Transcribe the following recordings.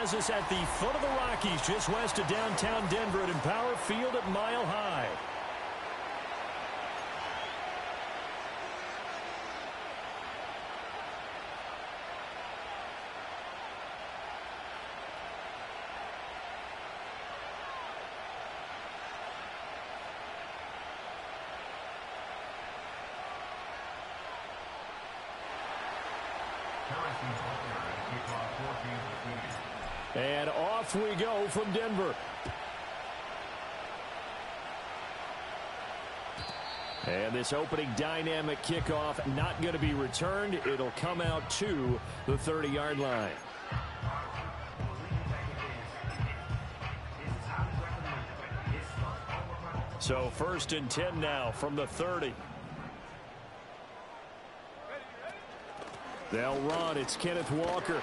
has us at the foot of the Rockies, just west of downtown Denver at Empower Field at Mile High. And off we go from Denver. And this opening dynamic kickoff not going to be returned. It'll come out to the 30-yard line. So 1st and 10 now from the 30. They'll run. It's Kenneth Walker.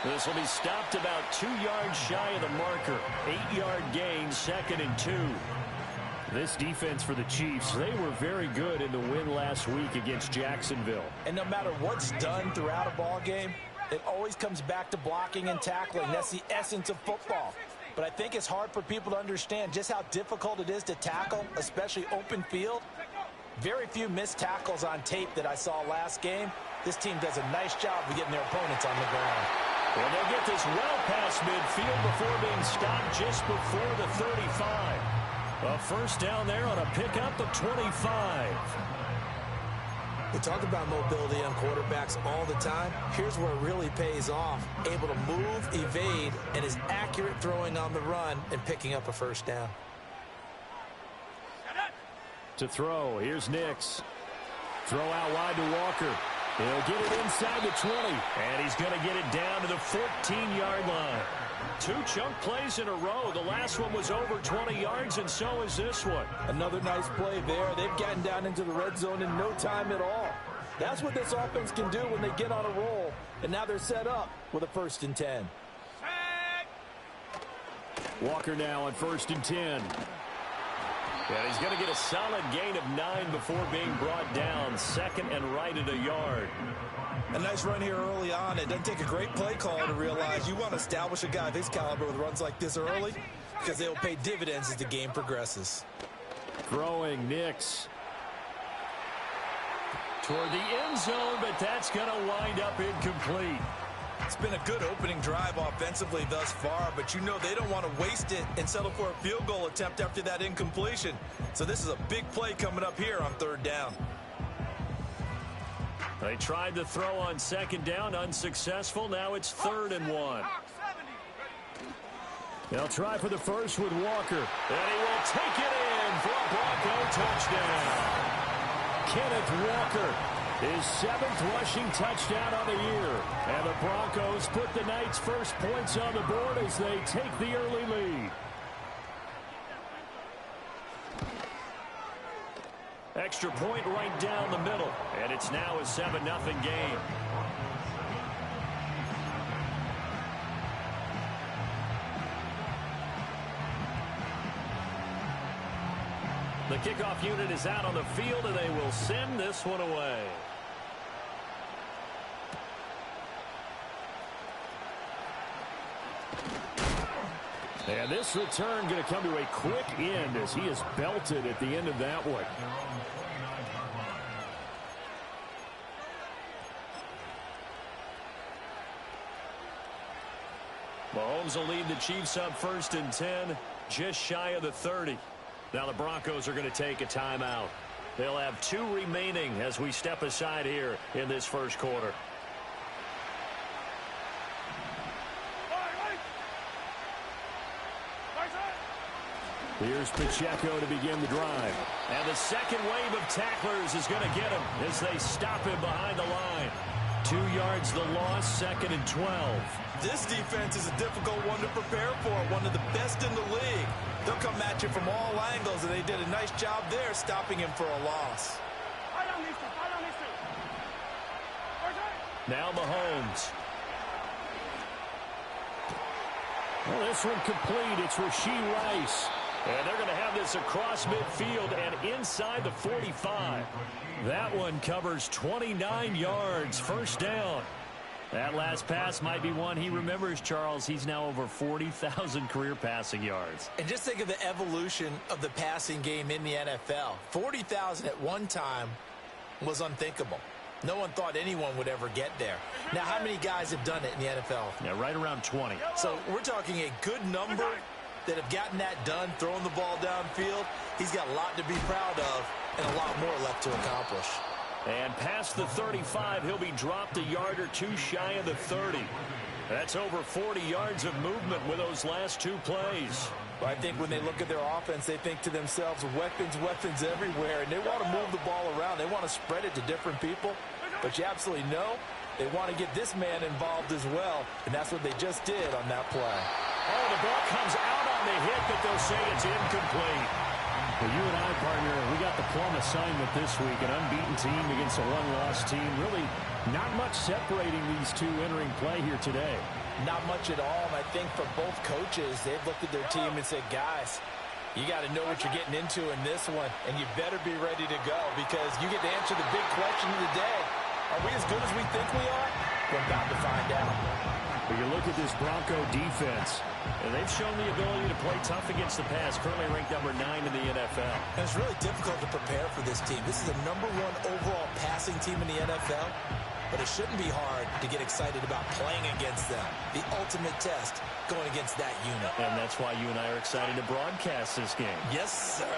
This will be stopped about 2 yards shy of the marker. 8-yard gain, 2nd and 2. This defense for the Chiefs, they were very good in the win last week against Jacksonville. And no matter what's done throughout a ball game, it always comes back to blocking and tackling. That's the essence of football. But I think it's hard for people to understand just how difficult it is to tackle, especially open field. Very few missed tackles on tape that I saw last game. This team does a nice job of getting their opponents on the ground. Well, they'll get this well past midfield before being stopped just before the 35. A first down there on a pickup of 25. We talk about mobility on quarterbacks all the time. Here's where it really pays off. Able to move, evade, and is accurate throwing on the run and picking up a first down. To throw, here's Nix. Throw out wide to Walker. He'll get it inside the 20, and he's going to get it down to the 14-yard line. 2 chunk plays in a row. The last one was over 20 yards, and so is this one. Another nice play there. They've gotten down into the red zone in no time at all. That's what this offense can do when they get on a roll, and now they're set up with a 1st and 10. Walker now on 1st and 10. And he's going to get a solid gain of 9 before being brought down. 2nd and right at a yard. A nice run here early on. It doesn't take a great play caller to realize you want to establish a guy of his caliber with runs like this early because they will pay dividends as the game progresses. Throwing Nix toward the end zone, but that's going to wind up incomplete. It's been a good opening drive offensively thus far, but you know they don't want to waste it and settle for a field goal attempt after that incompletion. So this is a big play coming up here on 3rd down. They tried to throw on 2nd down, unsuccessful. Now it's 3rd and 1. They'll try for the first with Walker, and he will take it in for a Bronco touchdown. Kenneth Walker, his 7th rushing touchdown on the year. And the Broncos put the night's first points on the board as they take the early lead. Extra point right down the middle. And it's now a 7-0 game. The kickoff unit is out on the field, and they will send this one away. And this return going to come to a quick end as he is belted at the end of that one. Mahomes will lead the Chiefs up 1st and 10, just shy of the 30. Now the Broncos are going to take a timeout. They'll have 2 remaining as we step aside here in this first quarter. Here's Pacheco to begin the drive. And the second wave of tacklers is going to get him as they stop him behind the line. 2 yards the loss, 2nd and 12. This defense is a difficult one to prepare for, one of the best in the league. They'll come at you from all angles, and they did a nice job there stopping him for a loss. Now Mahomes. Well, this one complete. It's Rashee Rice. And they're going to have this across midfield and inside the 45. That one covers 29 yards. First down. That last pass might be one he remembers, Charles. He's now over 40,000 career passing yards. And just think of the evolution of the passing game in the NFL. 40,000 at one time was unthinkable. No one thought anyone would ever get there. Now, how many guys have done it in the NFL? Yeah, right around 20. So we're talking a good number that have gotten that done, throwing the ball downfield. He's got a lot to be proud of and a lot more left to accomplish. And past the 35, he'll be dropped a yard or two shy of the 30. That's over 40 yards of movement with those last two plays. Well, I think when they look at their offense, they think to themselves, weapons, weapons everywhere, and they want to move the ball around. They want to spread it to different people, but you absolutely know they want to get this man involved as well, and that's what they just did on that play. Oh, the ball comes out on the hit, but they'll say it's incomplete. Well, you and I, partner, we got the plum assignment this week, an unbeaten team against a one-loss team. Really not much separating these two entering play here today. Not much at all, and I think for both coaches, they've looked at their team and said, guys, you got to know what you're getting into in this one, and you better be ready to go because you get to answer the big question of the day. Are we as good as we think we are? We're about to find out. But you look at this Bronco defense, and they've shown the ability to play tough against the pass, currently ranked number 9 in the NFL. And it's really difficult to prepare for this team. This is the #1 overall passing team in the NFL, but it shouldn't be hard to get excited about playing against them. The ultimate test going against that unit. And that's why you and I are excited to broadcast this game. Yes, sir.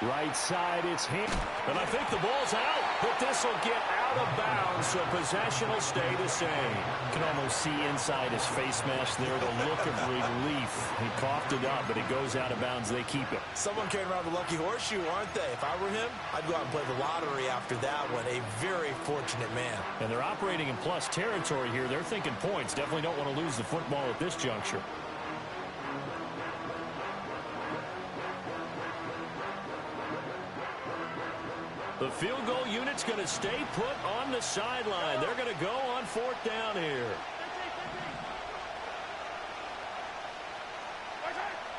Right side, it's him. And I think the ball's out, but this will get out of bounds, so possession will stay the same. You can almost see inside his face mask there the look of relief. He coughed it up, but it goes out of bounds. They keep it. Someone carrying around the lucky horseshoe, aren't they? If I were him, I'd go out and play the lottery after that one. A very fortunate man. And they're operating in plus territory here. They're thinking points. Definitely don't want to lose the football at this juncture. The field goal unit's going to stay put on the sideline. They're going to go on 4th down here.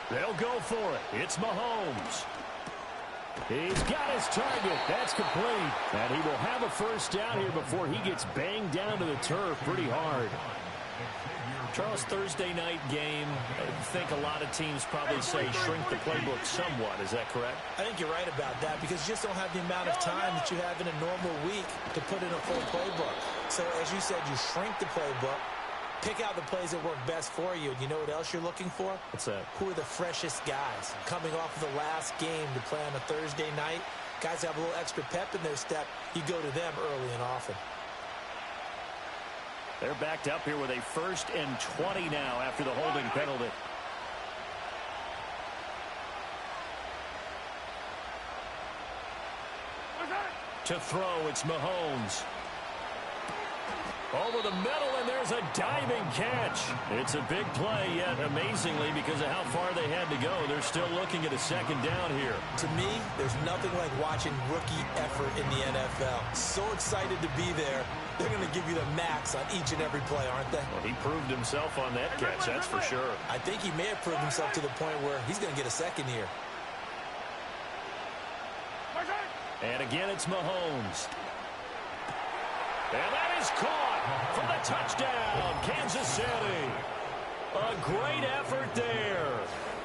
They'll go for it. It's Mahomes. He's got his target. That's complete. And he will have a first down here before he gets banged down to the turf pretty hard. Charles, Thursday night game, I think a lot of teams probably say shrink the playbook somewhat. Is that correct? I think you're right about that because you just don't have the amount of time that you have in a normal week to put in a full playbook. So, as you said, you shrink the playbook, pick out the plays that work best for you. And you know what else you're looking for? What's that? Who are the freshest guys coming off of the last game to play on a Thursday night? Guys have a little extra pep in their step. You go to them early and often. They're backed up here with a 1st and 20 now after the holding penalty. To throw, it's Mahomes. Over the middle, and there's a diving catch. It's a big play, yet amazingly, because of how far they had to go, they're still looking at a 2nd down here. To me, there's nothing like watching rookie effort in the NFL. So excited to be there. They're going to give you the max on each and every play, aren't they? Well, he proved himself on that catch, that's for sure. I think he may have proved himself to the point where he's going to get a 2nd here. And again, it's Mahomes. And that is caught for the touchdown, Kansas City. A great effort there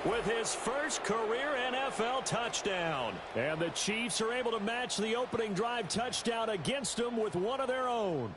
with his first career NFL touchdown. And the Chiefs are able to match the opening drive touchdown against them with one of their own.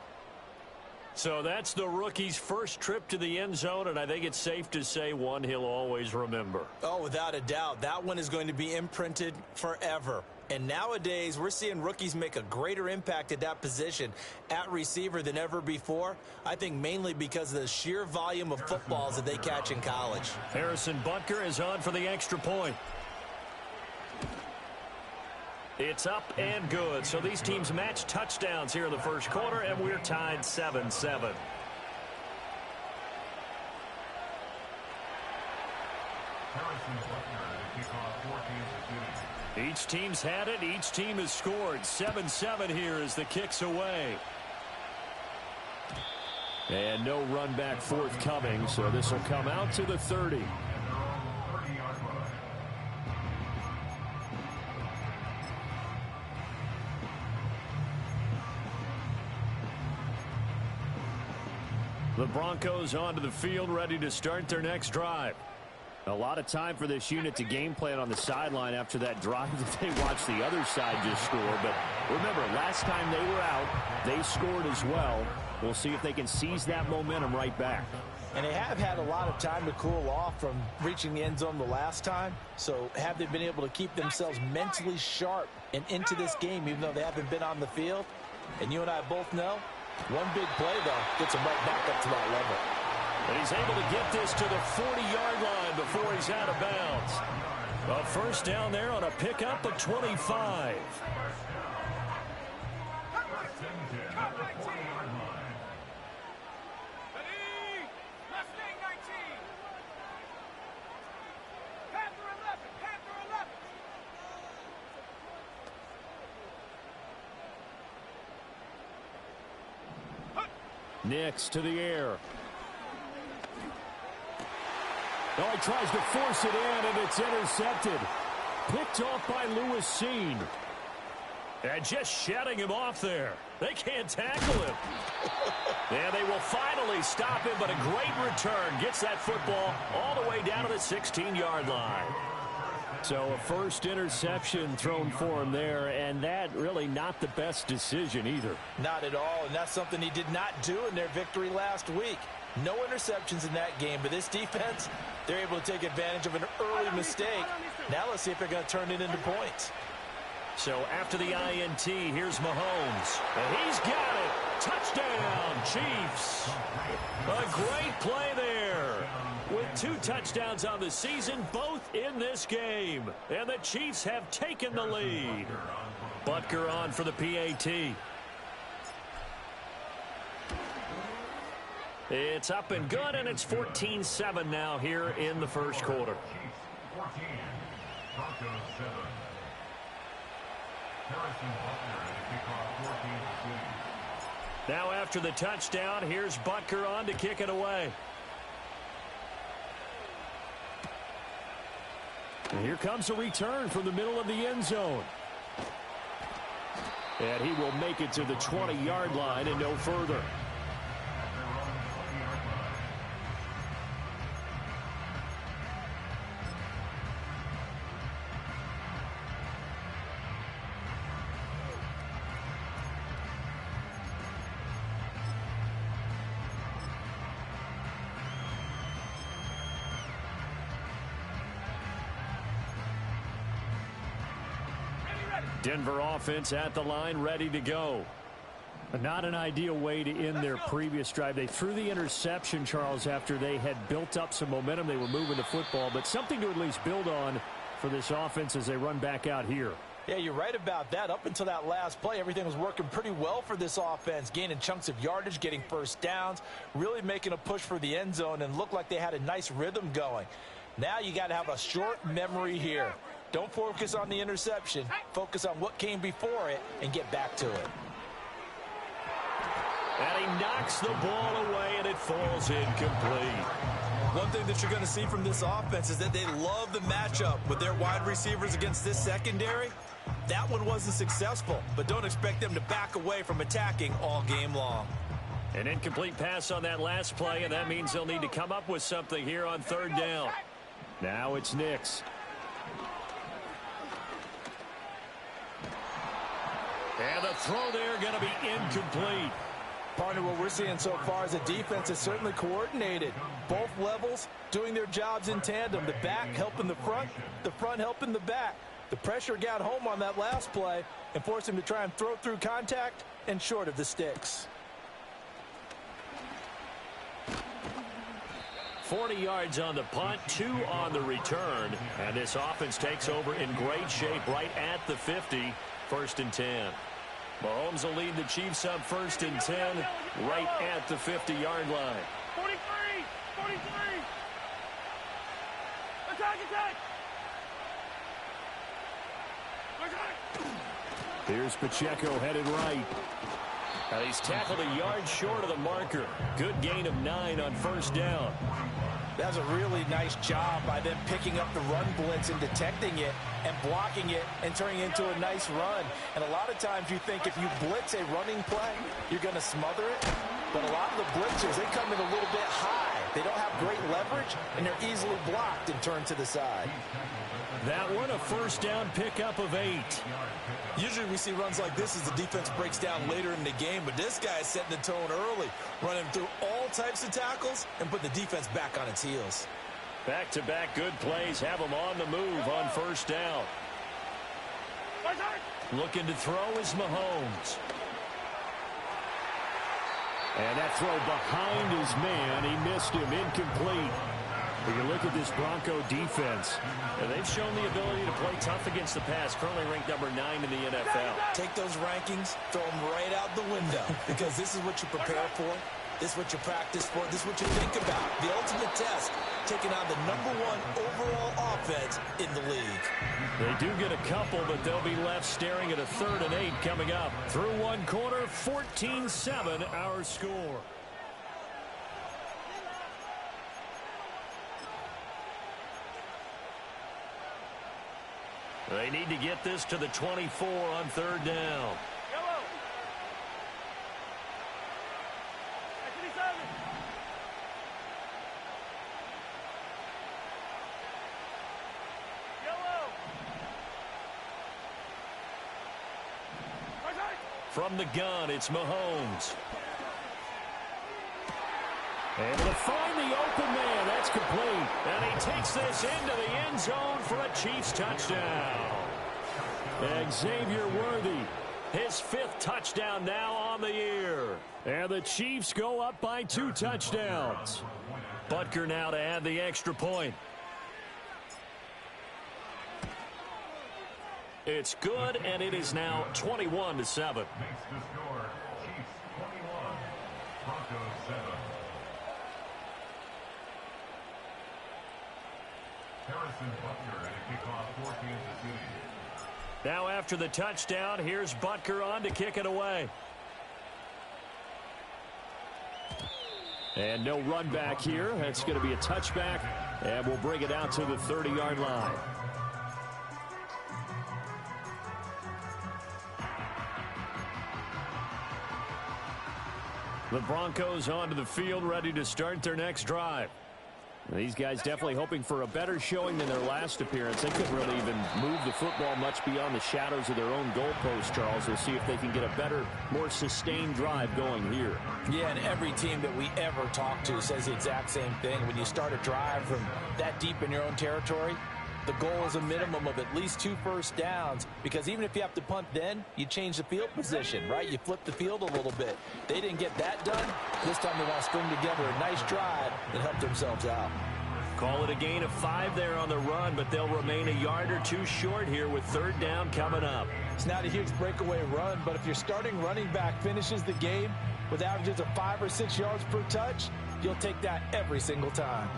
So that's the rookie's first trip to the end zone, and I think it's safe to say one he'll always remember. Oh, without a doubt. That one is going to be imprinted forever. And nowadays, we're seeing rookies make a greater impact at that position at receiver than ever before. I think mainly because of the sheer volume of footballs that they catch in college. Harrison Butker is on for the extra point. It's up and good. So these teams match touchdowns here in the first quarter, and we're tied 7-7. Each team's had it. Each team has scored. 7-7 here as the kick's away. And no run back forthcoming, so this will come out to the 30. Broncos onto the field, ready to start their next drive. A lot of time for this unit to game plan on the sideline after that drive that they watched the other side just score. But remember, last time they were out, they scored as well. We'll see if they can seize that momentum right back. And they have had a lot of time to cool off from reaching the end zone the last time. So have they been able to keep themselves mentally sharp and into this game, even though they haven't been on the field? And you and I both know, one big play, though, gets them right back up to that level. And he's able to get this to the 40-yard line before he's out of bounds. A first down there on a pickup of 25. Nix to the air. Oh, he tries to force it in, and it's intercepted. Picked off by Lewis Seen. And just shutting him off there. They can't tackle him. And they will finally stop him, but a great return. Gets that football all the way down to the 16-yard line. So a first interception thrown for him there, and that really not the best decision either. Not at all, and that's something he did not do in their victory last week. No interceptions in that game, but this defense, they're able to take advantage of an early mistake. Now let's see if they're going to turn it into points. So after the INT, here's Mahomes. And he's got it. Touchdown, Chiefs. A great play there. With 2 touchdowns on the season, both in this game. And the Chiefs have taken the lead. Butker on for the PAT. It's up and good, and it's 14-7 now here in the first quarter. Now after the touchdown, here's Butker on to kick it away. And here comes a return from the middle of the end zone. And he will make it to the 20-yard line and no further. Denver offense at the line, ready to go. Not an ideal way to end their previous drive. They threw the interception, Charles, after they had built up some momentum. They were moving the football, but something to at least build on for this offense as they run back out here. Yeah, you're right about that. Up until that last play, everything was working pretty well for this offense, gaining chunks of yardage, getting first downs, really making a push for the end zone, and looked like they had a nice rhythm going. Now you got to have a short memory here. Don't focus on the interception. Focus on what came before it and get back to it. And he knocks the ball away, and it falls incomplete. One thing that you're going to see from this offense is that they love the matchup with their wide receivers against this secondary. That one wasn't successful, but don't expect them to back away from attacking all game long. An incomplete pass on that last play, and that means they'll need to come up with something here on third down. Now it's Nix. And the throw there going to be incomplete. Partner, what we're seeing so far is the defense is certainly coordinated. Both levels doing their jobs in tandem. The back helping the front helping the back. The pressure got home on that last play and forced him to try and throw through contact and short of the sticks. 40 yards on the punt, 2 on the return. And this offense takes over in great shape right at the 50. First and 10. Mahomes will lead the Chiefs up first and 10 right at the 50-yard line. 43! Attack! Here's Pacheco headed right. And he's tackled a yard short of the marker. Good gain of 9 on first down. That's a really nice job by them picking up the run blitz and detecting it and blocking it and turning it into a nice run. And a lot of times you think if you blitz a running play, you're going to smother it. But a lot of the blitzers, they come in a little bit high. They don't have great leverage, and they're easily blocked and turned to the side. That one, a first down pickup of 8. Usually we see runs like this as the defense breaks down later in the game, but this guy is setting the tone early, running through all types of tackles and put the defense back on its heels. Back-to-back good plays have them on the move on first down. Looking to throw is Mahomes. And that throw behind his man, he missed him, incomplete. When you look at this Bronco defense, and they've shown the ability to play tough against the pass, currently ranked number 9 in the NFL. Take those rankings, throw them right out the window, because this is what you prepare for, this is what you practice for, this is what you think about. The ultimate test, taking on the #1 overall offense in the league. They do get a couple, but they'll be left staring at a 3rd and 8 coming up. Through one quarter, 14-7 our score. They need to get this to the 24 on 3rd down. Yellow. Yellow. From the gun, it's Mahomes. Able to find the open man. That's complete. And he takes this into the end zone for a Chiefs touchdown. Xavier Worthy, his 5th touchdown now on the year. And the Chiefs go up by 2 touchdowns. Butker now to add the extra point. It's good, and it is now 21-7. Makes the score Chiefs 21, Broncos 7. Harrison Butker at a kickoff for Kansas City. Now after the touchdown, here's Butker on to kick it away. And no run back here. That's going to be a touchback, and we'll bring it out to the 30-yard line. The Broncos onto the field, ready to start their next drive. These guys definitely hoping for a better showing than their last appearance. They couldn't really even move the football much beyond the shadows of their own goalpost, Charles. We'll see if they can get a better, more sustained drive going here. Yeah, and every team that we ever talk to says the exact same thing. When you start a drive from that deep in your own territory, the goal is a minimum of at least 2 first downs, because even if you have to punt then, you change the field position, right? You flip the field a little bit. They didn't get that done. This time they want to string together a nice drive and help themselves out. Call it a gain of 5 there on the run, but they'll remain a yard or 2 short here with 3rd down coming up. It's not a huge breakaway run, but if your starting running back finishes the game with averages of 5 or 6 yards per touch, you'll take that every single time.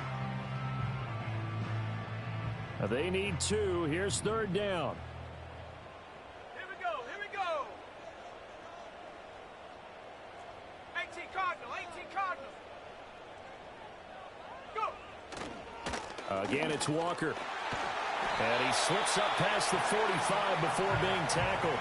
They need 2. Here's 3rd down. Here we go. 18 Cardinal. Go. Again, it's Walker. And he slips up past the 45 before being tackled.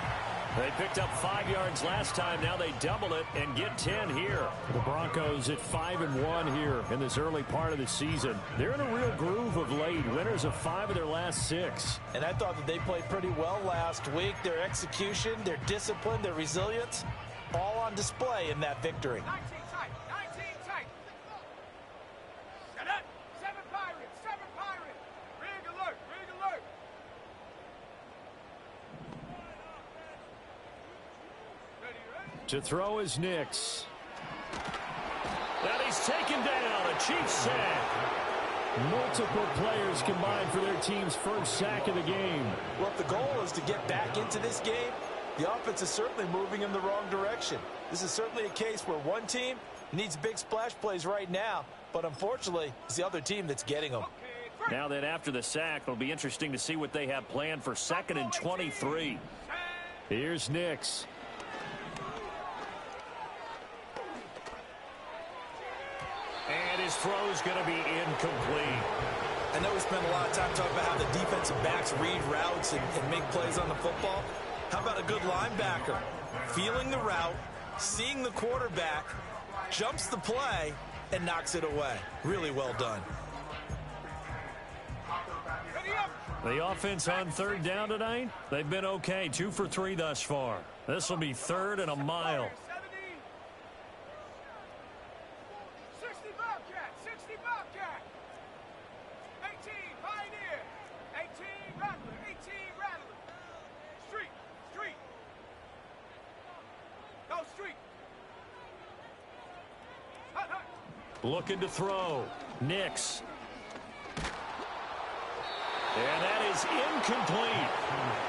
They picked up 5 yards last time. Now they double it and get 10 here. The Broncos at 5-1 here in this early part of the season. They're in a real groove of late. Winners of 5 of their last 6. And I thought that they played pretty well last week. Their execution, their discipline, their resilience, all on display in that victory. 19 tight. Set up. 7 Pirates. Rig alert. Ready. To throw is Nix. And he's taken down. A Chiefs sack. Multiple players combined for their team's first sack of the game. Well, if the goal is to get back into this game, the offense is certainly moving in the wrong direction. This is certainly a case where one team needs big splash plays right now, but unfortunately, it's the other team that's getting them. Now then, after the sack, it'll be interesting to see what they have planned for 2nd and 23. Here's Nix. And his throw's going to be incomplete. I know we spent a lot of time talking about how the defensive backs read routes and make plays on the football. How about a good linebacker feeling the route, seeing the quarterback, Jumps the play and knocks it away. Really well done. The offense on third down tonight, they've been okay. 2 for 3 thus far. This will be 3rd and a mile. 60 Bobcat, 60 Bobcat. 18 Pioneer, 18 Rattler, 18 Rattler. Street, street. Go street. Hut, hut. Looking to throw. Nix. And that is incomplete.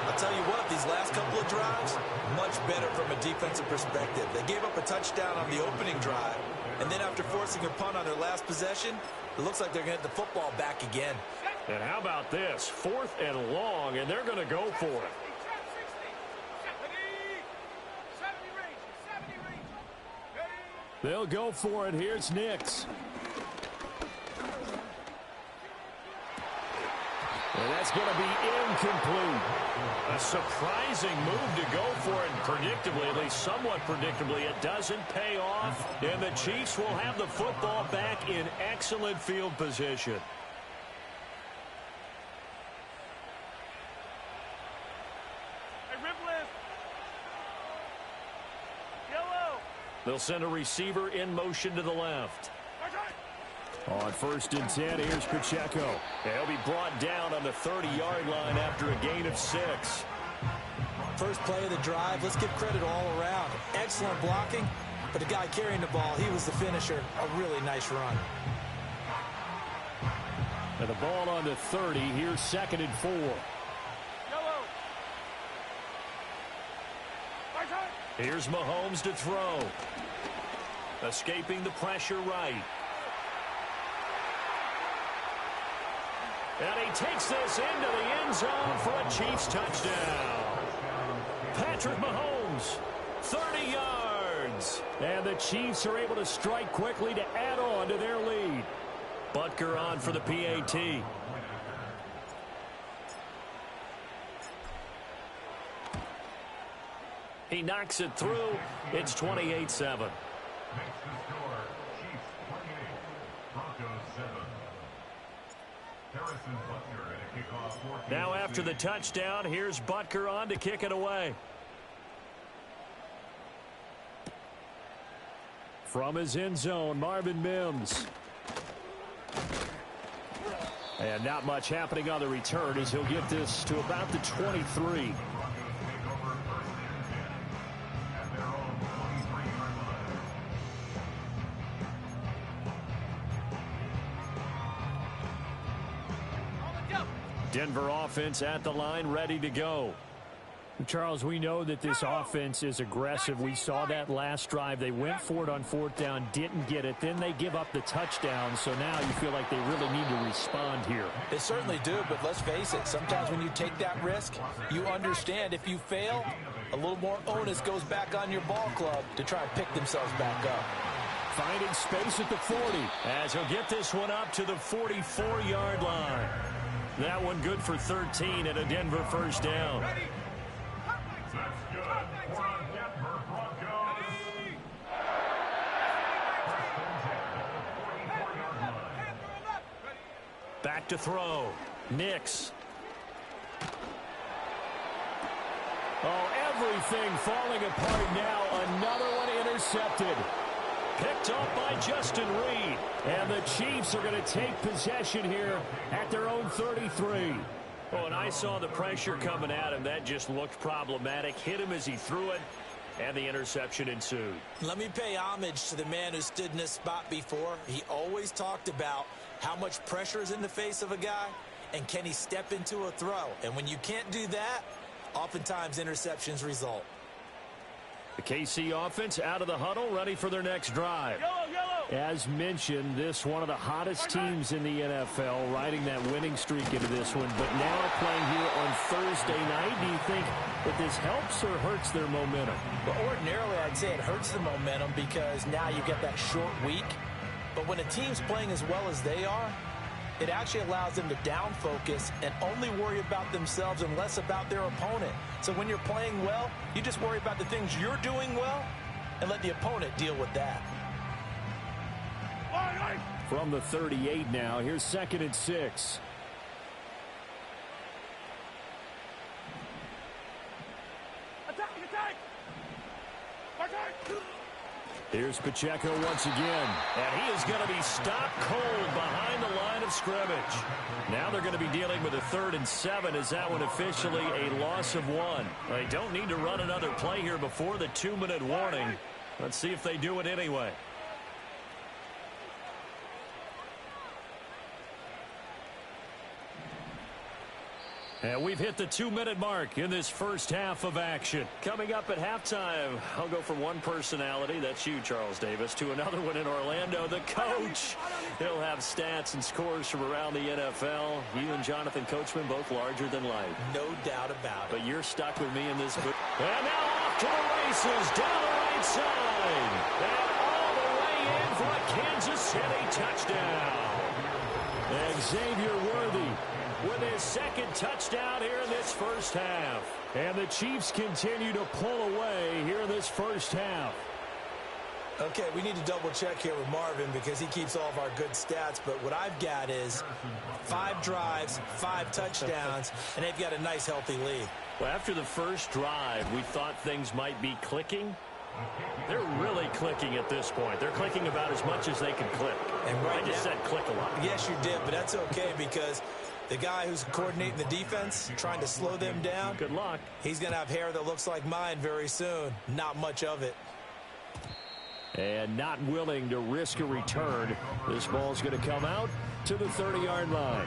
I'll tell you what, these last couple of drives, much better from a defensive perspective. They gave up a touchdown on the opening drive, and then after forcing a punt on their last possession, it looks like they're going to get the football back again. And how about this? 4th and long, and they're going to go for it. 70 range. They'll go for it. Here's Nix. And that's going to be incomplete. A surprising move to go for it, and predictably, at least somewhat predictably, it doesn't pay off. And the Chiefs will have the football back in excellent field position. Hey, Ripley. Yellow. They'll send a receiver in motion to the left. On 1st and 10, here's Pacheco. He'll be brought down on the 30-yard line after a gain of 6. First play of the drive, let's give credit all around. Excellent blocking, but the guy carrying the ball, he was the finisher. A really nice run. And the ball on the 30. Here's 2nd and 4. Yellow. Here's Mahomes to throw. Escaping the pressure right. And he takes this into the end zone for a Chiefs touchdown. Patrick Mahomes, 30 yards. And the Chiefs are able to strike quickly to add on to their lead. Butker on for the PAT. He knocks it through. It's 28-7. Now after the touchdown, here's Butker on to kick it away. From his end zone, Marvin Mims. And not much happening on the return as he'll get this to about the 23. Denver offense at the line, ready to go. Charles, we know that this offense is aggressive. We saw that last drive. They went for it on 4th down, didn't get it. Then they give up the touchdown, so now you feel like they really need to respond here. They certainly do, but let's face it, sometimes when you take that risk, you understand if you fail, a little more onus goes back on your ball club to try and pick themselves back up. Finding space at the 40 as he'll get this one up to the 44-yard line. That one good for 13 and a Denver first down. That's good for a Denver Broncos. Back to throw. Nix. Oh, everything falling apart now. Another one intercepted. Picked off by Justin Reed. And the Chiefs are going to take possession here at their own 33. Oh, and I saw the pressure coming at him. That just looked problematic. Hit him as he threw it, and the interception ensued. Let me pay homage to the man who stood in this spot before. He always talked about how much pressure is in the face of a guy, and can he step into a throw. And when you can't do that, oftentimes interceptions result. The KC offense out of the huddle, ready for their next drive. As mentioned, this one of the hottest teams in the NFL, riding that winning streak into this one, but now playing here on Thursday night. Do you think that this helps or hurts their momentum? Well, ordinarily, I'd say it hurts the momentum because now you get that short week. But when a team's playing as well as they are, it actually allows them to down focus and only worry about themselves and less about their opponent. So when you're playing well, you just worry about the things you're doing well and let the opponent deal with that. From the 38 now, here's 2nd and 6. Here's Pacheco once again, and he is going to be stopped cold behind the line of scrimmage. Now they're going to be dealing with a 3rd and 7. Is that one officially a loss of 1? They don't need to run another play here before the 2-minute warning. Let's see if they do it anyway. And we've hit the 2-minute mark in this first half of action. Coming up at halftime, I'll go from one personality, that's you, Charles Davis, to another one in Orlando, the coach. He'll have stats and scores from around the NFL. You and Jonathan Coachman both larger than life. No doubt about it. But you're stuck with me in this book. And now off to the races, down the right side. And all the way in for a Kansas City touchdown. And Xavier Worthy with his 2nd touchdown here in this first half. And the Chiefs continue to pull away here in this first half. Okay, we need to double check here with Marvin because he keeps all of our good stats. But what I've got is 5 drives, 5 touchdowns, and they've got a nice, healthy lead. Well, after the first drive, we thought things might be clicking. They're really clicking at this point. They're clicking about as much as they can click. And right I just said click a lot. Yes, you did, but that's okay because the guy who's coordinating the defense, trying to slow them down. Good luck. He's going to have hair that looks like mine very soon. Not much of it. And not willing to risk a return. This ball's going to come out to the 30-yard line.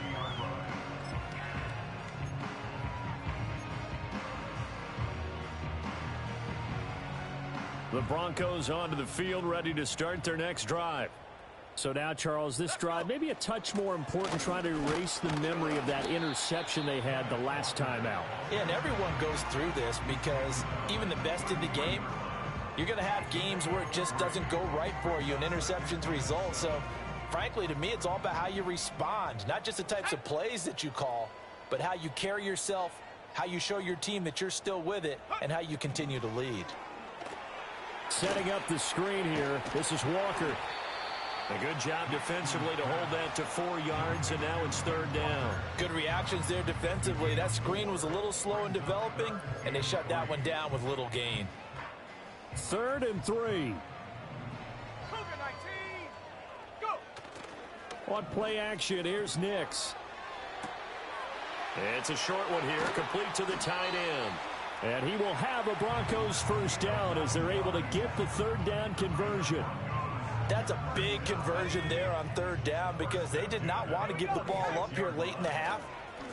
The Broncos onto the field, ready to start their next drive. So now, Charles, this drive maybe a touch more important, trying to erase the memory of that interception they had the last time out. Yeah, and everyone goes through this because even the best in the game, you're going to have games where it just doesn't go right for you, and interceptions result. So, frankly, to me, it's all about how you respond, not just the types of plays that you call, but how you carry yourself, how you show your team that you're still with it, and how you continue to lead. Setting up the screen here, this is Walker. A good job defensively to hold that to 4 yards, and now it's 3rd down. Good reactions there defensively. That screen was a little slow in developing, and they shut that one down with little gain. 3rd and 3. Cougar 19, go! On play action, here's Nix. It's a short one here, complete to the tight end. And he will have a Broncos first down as they're able to get the 3rd down conversion. That's a big conversion there on 3rd down because they did not want to give the ball up here late in the half.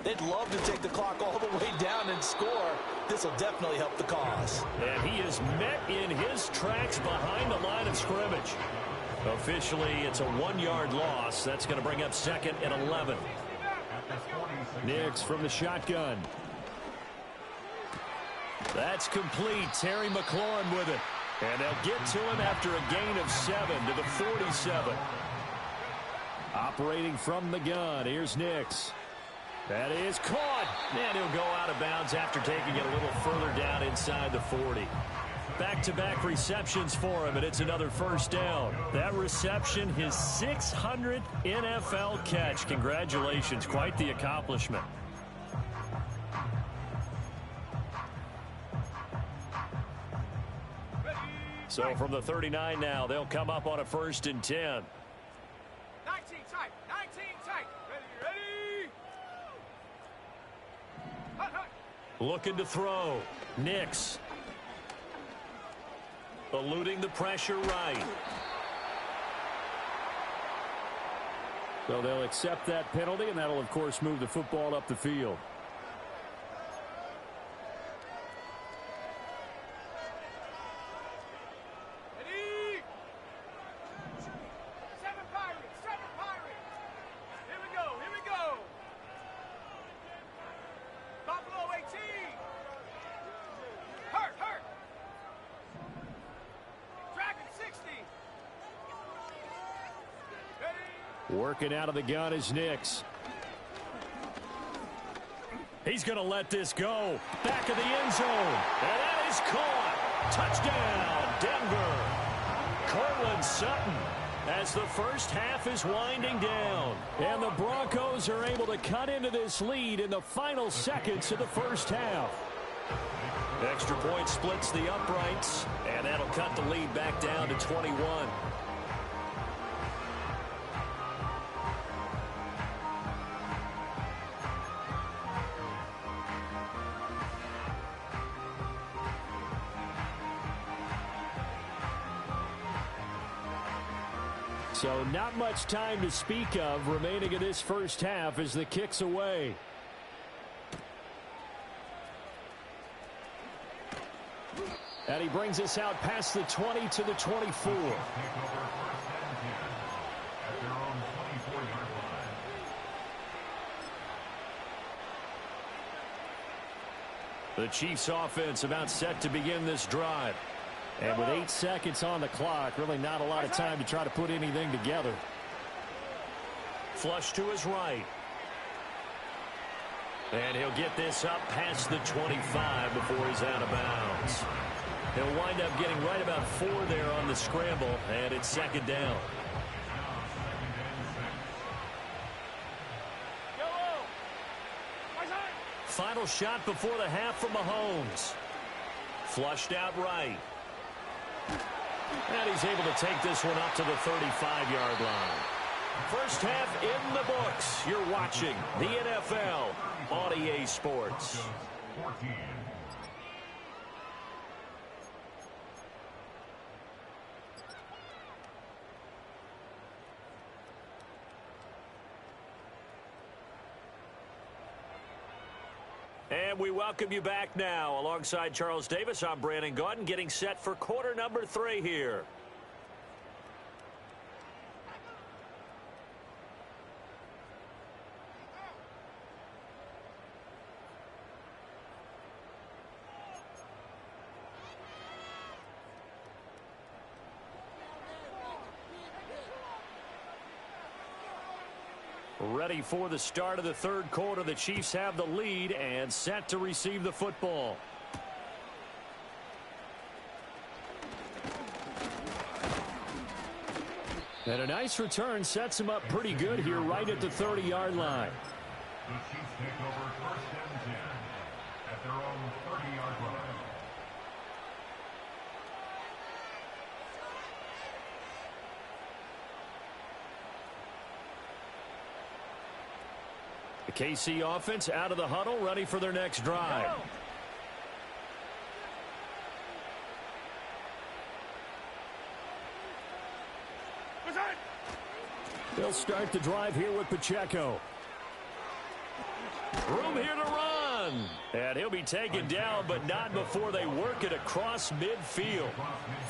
They'd love to take the clock all the way down and score. This will definitely help the cause. And he is met in his tracks behind the line of scrimmage. Officially, it's a 1-yard loss. That's going to bring up 2nd and 11. Nix from the shotgun. That's complete. Terry McLaurin with it. And they'll get to him after a gain of 7 to the 47. Operating from the gun, here's Nix. That is caught. And he'll go out of bounds after taking it a little further down inside the 40. Back-to-back receptions for him, and it's another first down. That reception, his 600th NFL catch. Congratulations, quite the accomplishment. So from the 39 now, they'll come up on a 1st and 10. 19 tight, 19 tight. Ready? Hut, hut. Looking to throw. Nix. Eluding the pressure right. So they'll accept that penalty, and that'll, of course, move the football up the field. Ready? 7 Pirates, 7 Pirates. Here we go. Buffalo 18. Hurt. Dragon 60. Ready? Working out of the gun is Nix. He's going to let this go. Back of the end zone. And that is caught. Touchdown, Denver. Cortland Sutton as the first half is winding down. And the Broncos are able to cut into this lead in the final seconds of the first half. Extra point splits the uprights, and that'll cut the lead back down to 21. So not much time to speak of remaining in this first half as the kick's away. And he brings us out past the 20 to the 24. The Chiefs offense about set to begin this drive. And with 8 seconds on the clock, really not a lot of time to try to put anything together. Flush to his right. And he'll get this up past the 25 before he's out of bounds. He'll wind up getting right about 4 there on the scramble, and it's second down. Final shot before the half from Mahomes. Flushed out right. And he's able to take this one up to the 35-yard line. First half in the books. You're watching the NFL on EA Sports. And we welcome you back now. Alongside Charles Davis, I'm Brandon Gaudin, getting set for quarter number 3 here. Ready for the start of the third quarter. The Chiefs have the lead and set to receive the football. And a nice return sets him up pretty good here right at the 30-yard line. The Chiefs take over first and 10 at their own 30-yard line. The KC offense out of the huddle, ready for their next drive. They'll start the drive here with Pacheco. Room here to run. And he'll be taken down, but not before they work it across midfield.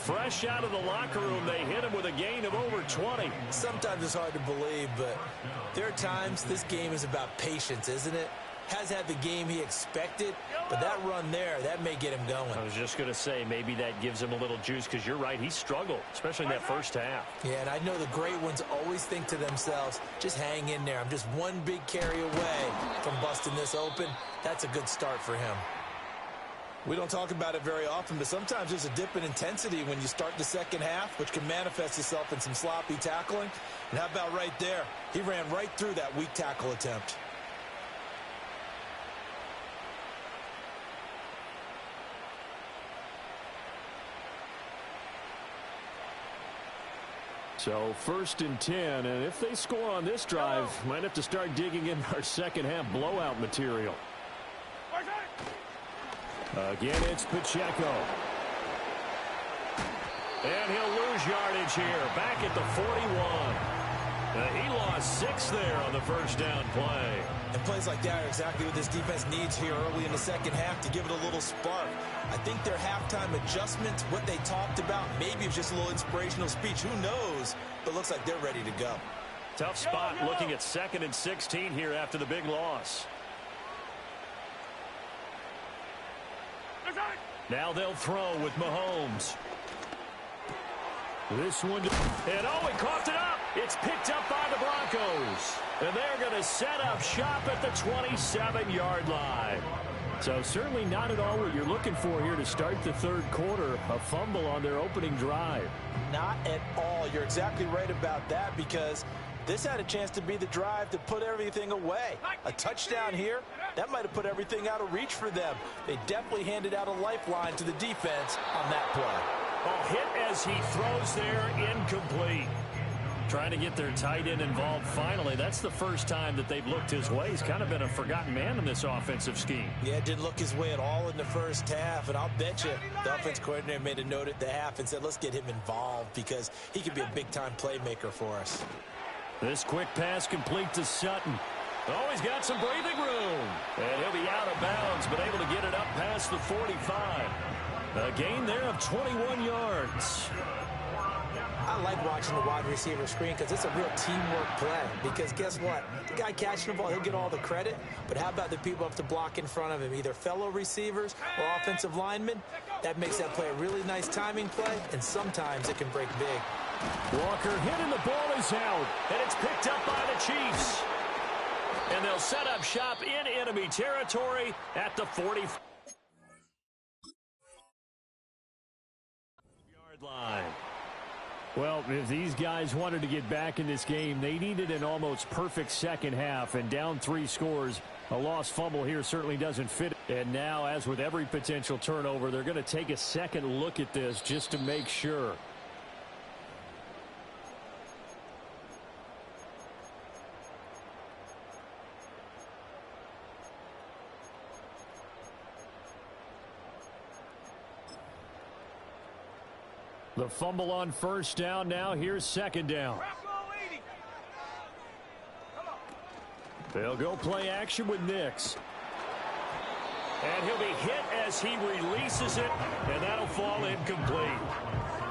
Fresh out of the locker room, they hit him with a gain of over 20. Sometimes it's hard to believe, but there are times this game is about patience, isn't it? Has had the game he expected, but that run there, that may get him going. I was just going to say, maybe that gives him a little juice, because you're right, he struggled, especially in that first half. Yeah, and I know the great ones always think to themselves, just hang in there. I'm just one big carry away from busting this open. That's a good start for him. We don't talk about it very often, but sometimes there's a dip in intensity when you start the second half, which can manifest itself in some sloppy tackling. And how about right there? He ran right through that weak tackle attempt. So first and 10, and if they score on this drive, might have to start digging in our second half blowout material. Again, it's Pacheco. And he'll lose yardage here, back at the 41. He lost 6 there on the first down play. And plays like that are exactly what this defense needs here early in the second half to give it a little spark. I think their halftime adjustments, what they talked about, maybe it's just a little inspirational speech. Who knows? But looks like they're ready to go. Tough spot looking at 2nd and 16 here after the big loss. Now they'll throw with Mahomes. This one, and oh, he coughed it up. It's picked up by the Broncos. And they're going to set up shop at the 27-yard line. So certainly not at all what you're looking for here to start the third quarter. A fumble on their opening drive. Not at all. You're exactly right about that, because this had a chance to be the drive to put everything away. A touchdown here, that might have put everything out of reach for them. They definitely handed out a lifeline to the defense on that play. A hit as he throws there, incomplete. Trying to get their tight end involved finally. That's the first time that they've looked his way. He's kind of been a forgotten man in this offensive scheme. Yeah, it didn't look his way at all in the first half, and I'll bet you the offense coordinator made a note at the half and said, let's get him involved because he could be a big-time playmaker for us. This quick pass complete to Sutton. Oh, he's got some breathing room. And he'll be out of bounds, but able to get it up past the 45. A gain there of 21 yards. I like watching the wide receiver screen because it's a real teamwork play. Because guess what? The guy catching the ball, he'll get all the credit. But how about the people up to block in front of him, either fellow receivers or offensive linemen? That makes that play a really nice timing play, and sometimes it can break big. Walker hit and the ball is out. And it's picked up by the Chiefs. And they'll set up shop in enemy territory at the 40-yard line. Well, if these guys wanted to get back in this game, they needed an almost perfect second half, and down 3 scores. A lost fumble here certainly doesn't fit. And now, as with every potential turnover, they're going to take a second look at this just to make sure. The fumble on first down. Now here's second down. They'll go play action with Nix. And he'll be hit as he releases it, and that'll fall incomplete.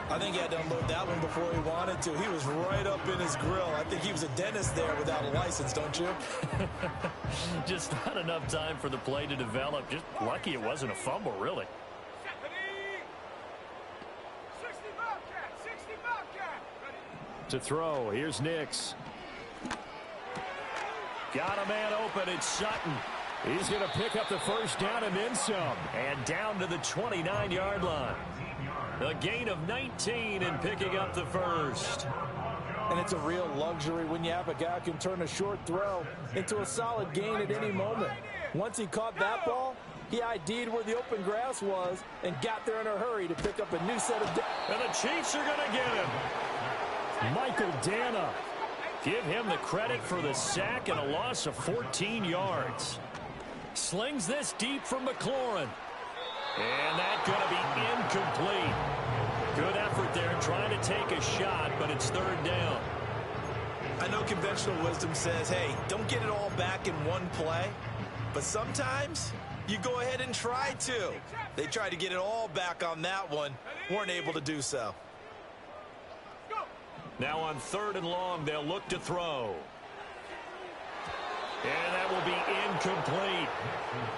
I think he had to unload that one before he wanted to. He was right up in his grill. I think he was a dentist there without a license, don't you? Just not enough time for the play to develop. Just lucky it wasn't a fumble, really. To throw, here's Nix. Got a man open, it's Sutton. He's going to pick up the first down and then some. And down to the 29-yard line. A gain of 19 and picking up the first. And it's a real luxury when you have a guy who can turn a short throw into a solid gain at any moment. Once he caught that ball, he ID'd where the open grass was and got there in a hurry to pick up a new set of... And the Chiefs are going to get him. Michael Dana. Give him the credit for the sack and a loss of 14 yards. Slings this deep from McLaurin. And that's going to be incomplete. Good effort there trying to take a shot, but it's third down. I know conventional wisdom says, hey, don't get it all back in one play. But sometimes you go ahead and try to. They tried to get it all back on that one. Weren't able to do so. Now on third and long, they'll look to throw. And that will be incomplete.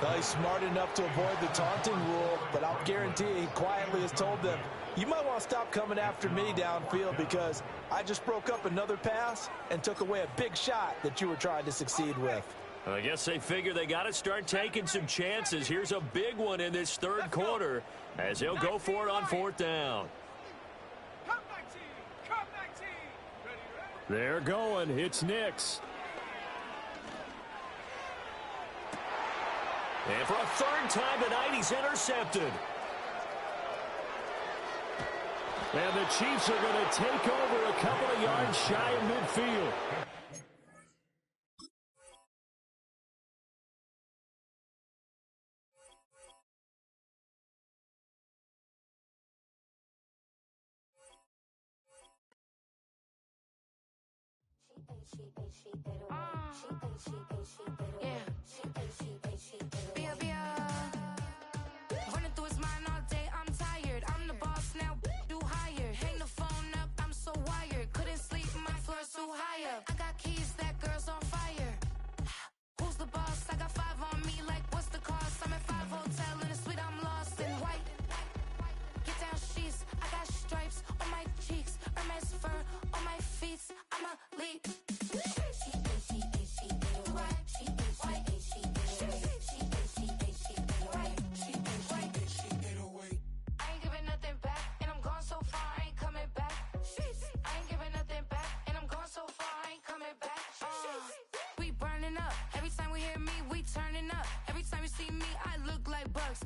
Well, he's smart enough to avoid the taunting rule, but I'll guarantee he quietly has told them, you might want to stop coming after me downfield because I just broke up another pass and took away a big shot that you were trying to succeed with. I guess they figure they got to start taking some chances. Here's a big one in this third quarter as he'll go for it on fourth down. They're going. It's Nix. And for a third time tonight, he's intercepted. And the Chiefs are going to take over a couple of yards shy of midfield. Running through his mind all day, I'm tired. I'm the boss now, do higher. Hang the phone up, I'm so wired. Couldn't sleep, my floor's too high up. I got keys, that girl's on fire. Who's the boss? I got 5 on me, like what's the cost? I'm at 5 hotel in a suite, I'm lost in white. Get down sheets, I got stripes on my cheeks. Hermes fur on my feet, I'm a leap. She like bucks.